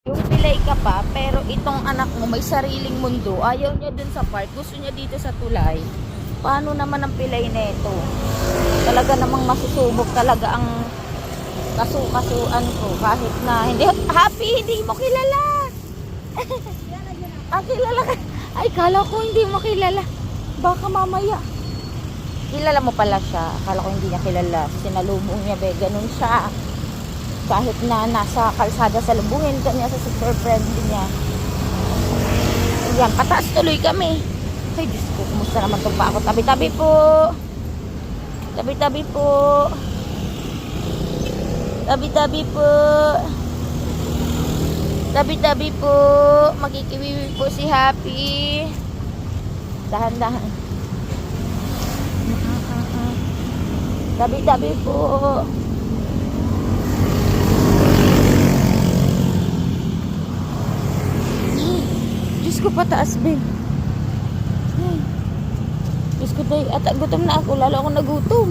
Yung pilay ka pa, pero itong anak mo may sariling mundo. Ayaw niya dun sa park. Gusto niya dito sa tulay. Paano naman ang pilay nito? Talaga namang masusubok talaga ang kasu-kasuan ko. Kahit na hindi. Happy, hindi mo kilala. Kilala ka. Ay, kala ko hindi mo kilala. Baka mamaya. Kilala mo pala siya. Akala ko hindi niya kilala. Sinalubong niya, be. Ganun siya. Kahit na nasa kalsada salubungin ka niya sa super friendly niya. Ayan, pataas tuloy kami. Ay, Diyos ko, kumusta naman itong pa ako? Tabi-tabi po. Tabi-tabi po. Tabi-tabi po. Tabi-tabi po. Magkikiwiwi po si Happy. Dahan-dahan. Tabi-tabi po. Diyos ko, pataas, be. Diyos ko, day. At gutom na ako. Lalo ako nagutom.